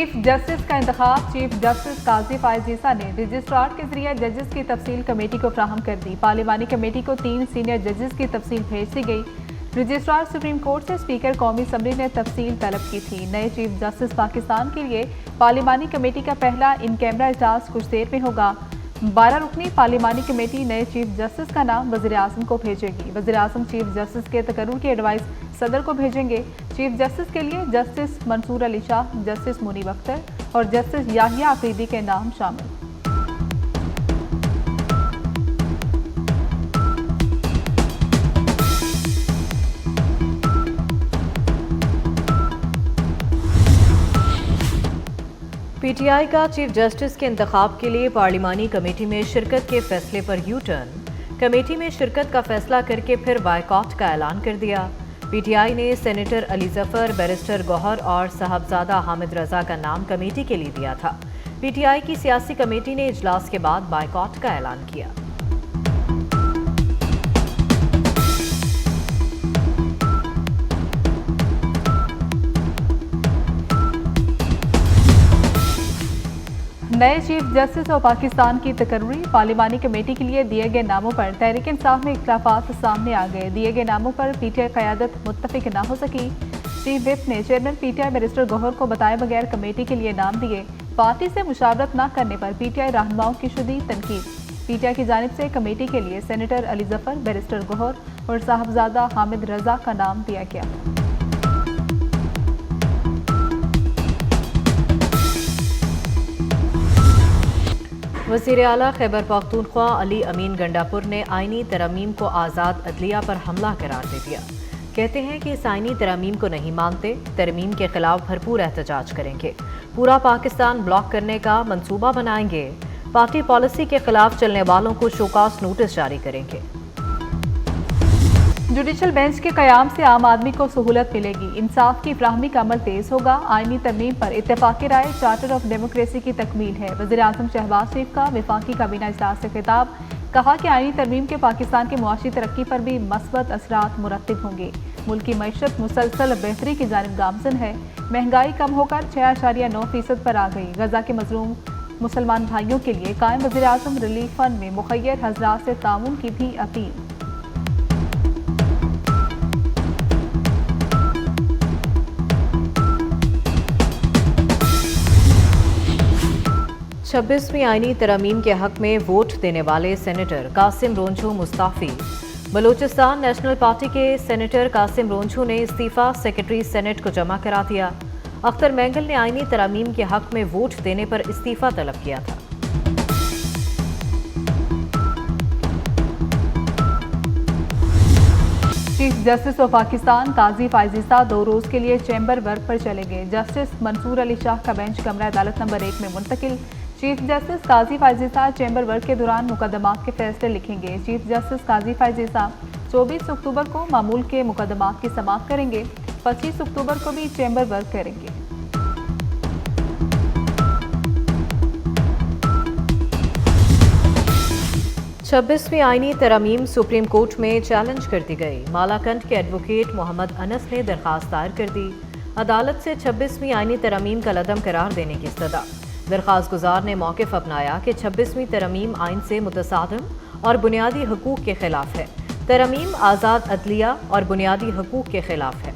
Chief justice का इंतखाब। Chief justice काजी फायज ईसा ने registrar के जरिए जजेस की तफसील कमेटी को फ्राहम कर दी। पार्लिमानी कमेटी को 3 सीनियर जजेस की तफसील भेज दी गई। रजिस्ट्रार सुप्रीम कोर्ट से स्पीकर कौमी असम्बली ने तफसील तलब की थी। नए चीफ जस्टिस पाकिस्तान के लिए पार्लिमानी कमेटी का पहला इन कैमरा इजलास कुछ देर में होगा। 12 रुकनी पार्लिमानी कमेटी नए चीफ जस्टिस का नाम वज़ीर आज़म को भेजेगी। वज़ीर आज़म चीफ जस्टिस के तकर्रुर की एडवाइस सदर को भेजेंगे। चीफ जस्टिस के लिए जस्टिस मंसूर अली शाह, जस्टिस मुनीब अख्तर और जस्टिस याहिया अफरीदी के नाम शामिल। पीटीआई का चीफ जस्टिस के इंतखाब के लिए पार्लिमानी कमेटी में शिरकत के फैसले पर यू टर्न। कमेटी में शिरकत का फैसला करके फिर बायकॉट का ऐलान कर दिया। पीटीआई ने सेनेटर अली जफर, बैरिस्टर गौहर और साहबजादा हामिद रजा का नाम कमेटी के लिए दिया था। पीटीआई की सियासी कमेटी ने इजलास के बाद बायकॉट का ऐलान किया। नए चीफ जस्टिस और पाकिस्तान की तकर्रुरी। पार्लिमानी कमेटी के लिए दिए गए नामों पर तहरीक इंसाफ में इख्तिलाफात सामने आ गए। दिए गए नामों पर पीटीआई क़यादत मुत्तफिक न हो सकी। चीफ विप ने चेयरमैन पीटीआई बैरिस्टर गौहर को बताए बगैर कमेटी के लिए नाम दिए। पार्टी से मुशावरत न करने पर पीटीआई रहनुमाओं की शुदी तनकीद। पीटीआई की जानिब से कमेटी के लिए सेनेटर अली जफर, बैरिस्टर गौहर और साहबजादा हामिद रजा का नाम दिया गया। वज़ीर आला खैबर पख्तूनख्वा अली अमीन गंडापुर ने आइनी तरमीम को आज़ाद अदलिया पर हमला करार दे दिया। कहते हैं कि इस आइनी तरमीम को नहीं मानते, तरमीम के खिलाफ भरपूर एहतजाज करेंगे, पूरा पाकिस्तान ब्लॉक करने का मंसूबा बनाएंगे, पार्टी पॉलिसी के खिलाफ चलने वालों को शोकास नोटिस जारी करेंगे। जुडिशल बेंच के कयाम से आम आदमी को सहूलत मिलेगी, इंसाफ की फ्राहमी का अमल तेज होगा। आइनी तरमीम पर इत्तेफाक़ी राय चार्टर ऑफ डेमोक्रेसी की तकमील है। वज़ीर आज़म शहबाज शरीफ का वफाकी काबीना इजलास से खिताब। कहा कि आइनी तरमीम के पाकिस्तान की मुआशी तरक्की पर भी मस्बत असरात मुरत्तिब होंगे। मुल्क की मईशत मुसलसल बेहतरी की जानिब गामजन है। महंगाई कम होकर 6.9% पर आ गई। गजा के मजलूम मुसलमान भाइयों के लिए कायम वज़ीर आज़म रिलीफ फंड में मुखय्यर हजरात से ताउन की भी अपील। छब्बीसवीं आइनी तरमीम के हक में वोट देने वाले सेनेटर कासिम रोंझू मुस्ताफ़ी। बलूचिस्तान नेशनल पार्टी के सेनेटर कासिम रोंझू ने इस्तीफ़ा सेक्रेटरी सेनेट को जमा करा दिया। अख्तर मैंगल ने आइनी तरमीम के हक में वोट देने पर इस्तीफ़ा तलब किया था। चीफ जस्टिस ऑफ पाकिस्तान काजी फायज ईसा 2 रोज के लिए चैम्बर वर्क पर चले गए। जस्टिस मंसूर अली शाह का बेंच कमरा अदालत नंबर 1 में मुंतकिल। चीफ जस्टिस काजी फायज ईसा चैम्बर वर्क के दौरान मुकदमात के फैसले लिखेंगे। चीफ जस्टिस काजी फायज ईसा 24 अक्टूबर को मामूल के मुकदमात की समाप्त करेंगे। 25 अक्टूबर को भी चैम्बर वर्क करेंगे। छब्बीसवीं आइनी तरमीम सुप्रीम कोर्ट में चैलेंज कर दी गई। मालाकंड के एडवोकेट मोहम्मद अनस ने दरखास्त दायर कर दी। अदालत से 26वीं आइनी तरमीम का लदम करार देने की इस्तदा। दरखास्त गुजार ने मौक़िफ़ अपनाया कि 26वीं तरमीम आइन से मुतसादिम और बुनियादी हकूक़ के खिलाफ है। तरमीम आज़ाद अदलिया और बुनियादी हकूक़ के खिलाफ है।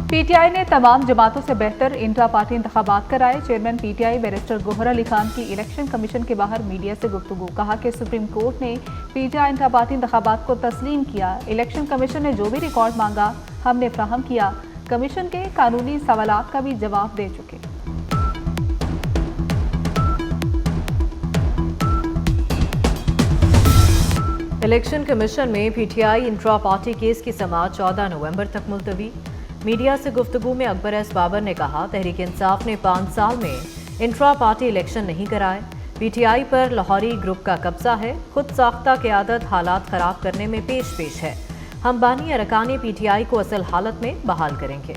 पीटीआई ने तमाम जमातों से बेहतर इंट्रा पार्टी इंतखाबात कराए। Chairman PTI barrister Gohar Ali Khan की इलेक्शन कमीशन के बाहर मीडिया से गुफ्तगू। कहा कि सुप्रीम कोर्ट ने पीटीआई इंट्रा पार्टी इंतखाबात को तस्लीम किया। इलेक्शन कमीशन ने जो भी रिकॉर्ड मांगा हमने फ्राहम किया। कमीशन के कानूनी सवालात का भी जवाब दे चुके। इलेक्शन कमीशन में पीटीआई इंट्रा पार्टी केस की समाअत 14 नवंबर तक मुलतवी। मीडिया से गुफ्तगू में अकबर एस बाबर ने कहा तहरीक इंसाफ ने 5 साल में इंट्रा पार्टी इलेक्शन नहीं कराए। पीटीआई पर लाहौरी ग्रुप का कब्जा है। खुद साख्ता क़यादत हालात ख़राब करने में पेश है। हम बानी अरकान पीटीआई को असल हालत में बहाल करेंगे।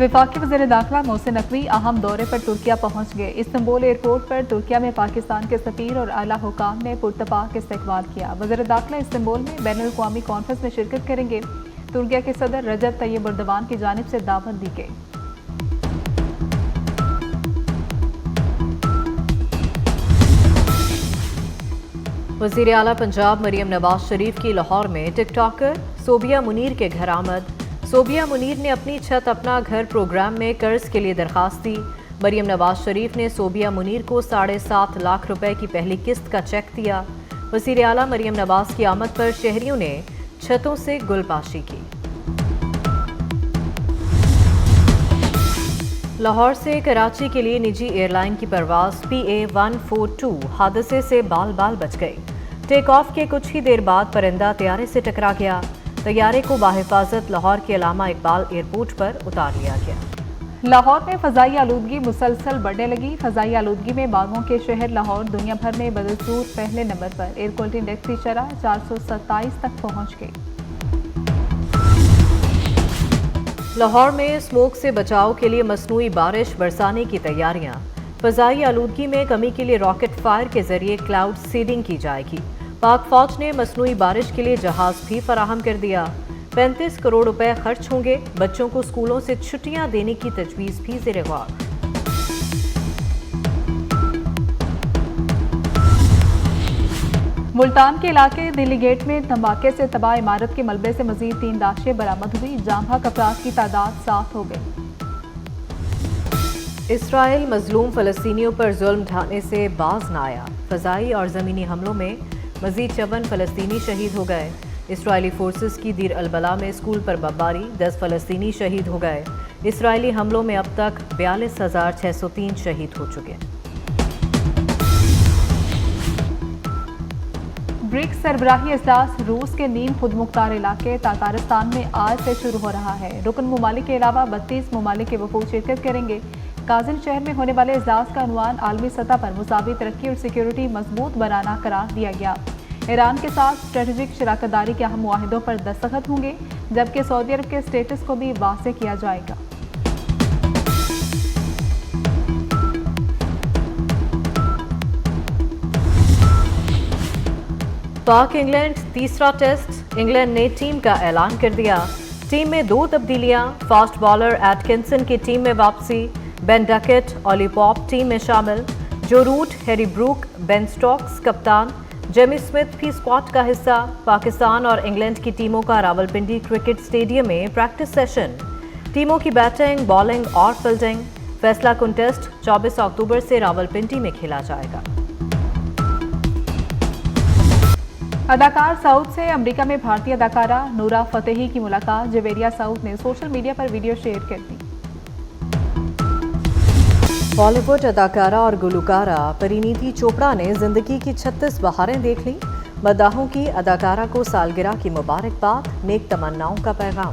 वफाकी वज़ीर दाखिला मोहसिन नकवी अहम दौरे पर तुर्किया पहुंच गए। इस्तांबुल एयरपोर्ट पर तुर्किया में पाकिस्तान के सफीर और आला हुकाम ने पुरतपाक इस्तकबाल किया। वज़ीर दाखिला इस्तांबुल में बैनुल अक़वामी कॉन्फ्रेंस में शिरकत करेंगे। तुर्किया के सदर रजब तैयब एर्दोगान की जानिब से दावत दी गई। वज़ीर आला पंजाब मरियम नवाज शरीफ की लाहौर में टिकटॉकर सोबिया मुनीर के घर आमद। सोबिया मुनीर ने अपनी छत अपना घर प्रोग्राम में कर्ज के लिए दरखास्त दी। मरियम नवाज शरीफ ने सोबिया मुनीर को 7.5 लाख रुपए की पहली किस्त का चेक दिया। वज़ीर आला मरियम नवाज की आमद पर शहरियों ने छतों से गुलपाशी की। लाहौर से कराची के लिए निजी एयरलाइन की परवाज PA142 हादसे से बाल बाल बच गई। टेक ऑफ के कुछ ही देर बाद परिंदा तैयारे से टकरा गया। तैयारे को बाहिफाजत लाहौर के अलामा इकबाल एयरपोर्ट पर उतार लिया गया। लाहौर में फ़ज़ाई आलूदगी मुसलसल बढ़ने लगी। फ़ज़ाई आलूदगी में बागों के शहर लाहौर दुनिया भर में बदस्तूर पहले नंबर पर। एयर क्वालिटी इंडेक्स की शरह 427 तक पहुँच गई। लाहौर में स्मोक से बचाव के लिए मसनूई बारिश बरसाने की तैयारियां। फ़ज़ाई आलूदगी में कमी के लिए रॉकेट फायर के जरिए क्लाउड सीडिंग की जाएगी। पाक फौज ने मसनूई बारिश के लिए जहाज भी फराहम कर दिया। 35 करोड़ रुपए खर्च होंगे। बच्चों को स्कूलों से छुट्टियां देने की तजवीज़ भी ज़ेर गौर। मुल्तान के इलाके दिल्ली गेट में धमाके से तबाह इमारत के मलबे से मजीद 3 लाशें बरामद हुई। जाम भाग अफराद की तादाद 7 हो गई। इसराइल मजलूम फ़लस्तीनियों पर जुल्म ढाने से बाज न आया। फ़ज़ाई और ज़मीनी हमलों में मजीद 54 फ़लस्तीनी शहीद हो गए। इसराइली फोर्सेस की दीर अलबला में स्कूल पर बमबारी, 10 फ़लस्तीनी शहीद हो गए। इसराइली हमलों में अब तक 42,603 शहीद हो चुके हैं। ब्रिक्स सरबराही इजलास रूस के नीम खुद मुख्तार इलाके तातारिस्तान में आज से शुरू हो रहा है। रुकन ममालिक के अलावा 32 ममालिक के वफूद शिरकत करेंगे। काजिन शहर में होने वाले इजलास का उन्वान आलमी सतह पर मुसावी तरक्की और सिक्योरिटी मजबूत बनाना करार दिया गया। ईरान के साथ स्ट्रेटेजिक शराकतदारी के अहम मुआहिदों पर दस्तखत होंगे, जबकि सऊदी अरब के स्टेटस को भी वाज़ेह किया जाएगा। पाक इंग्लैंड तीसरा टेस्ट। इंग्लैंड ने टीम का ऐलान कर दिया। टीम में 2 तब्दीलियां। फास्ट बॉलर एटकिंसन की टीम में वापसी। Ben Duckett, Ollie Pope team में शामिल। Joe Root, Harry Brook, Ben Stokes कप्तान। जेमी स्मिथ भी स्क्वाड का हिस्सा। पाकिस्तान और इंग्लैंड की टीमों का रावलपिंडी क्रिकेट स्टेडियम में प्रैक्टिस सेशन। टीमों की बैटिंग, बॉलिंग और फील्डिंग। फैसला कंटेस्ट 24 अक्टूबर से रावलपिंडी में खेला जाएगा। अदाकार सऊद से अमेरिका में भारतीय अदाकारा नूरा फतेही की मुलाकात। जवेरिया सऊद ने सोशल मीडिया पर वीडियो शेयर कर दी। बॉलीवुड अदाकारा और गुलकारा परिणीति चोपड़ा ने जिंदगी की 36 बहारें देख ली। मदाहों की अदाकारा को सालगिरह की मुबारकबाद, नेक तमन्नाओं का पैगाम।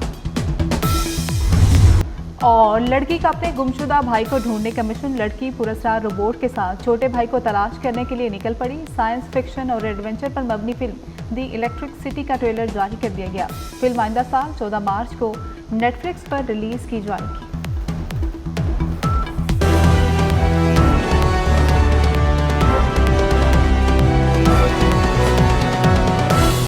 और लड़की का अपने गुमशुदा भाई को ढूंढने का मिशन। लड़की पुरस्कार रोबोट के साथ छोटे भाई को तलाश करने के लिए निकल पड़ी। साइंस फिक्शन और एडवेंचर पर मबनी फिल्म दी इलेक्ट्रिक सिटी का ट्रेलर जारी कर दिया गया। फिल्म आइंदा साल 14 मार्च को नेटफ्लिक्स पर रिलीज की जाएगी।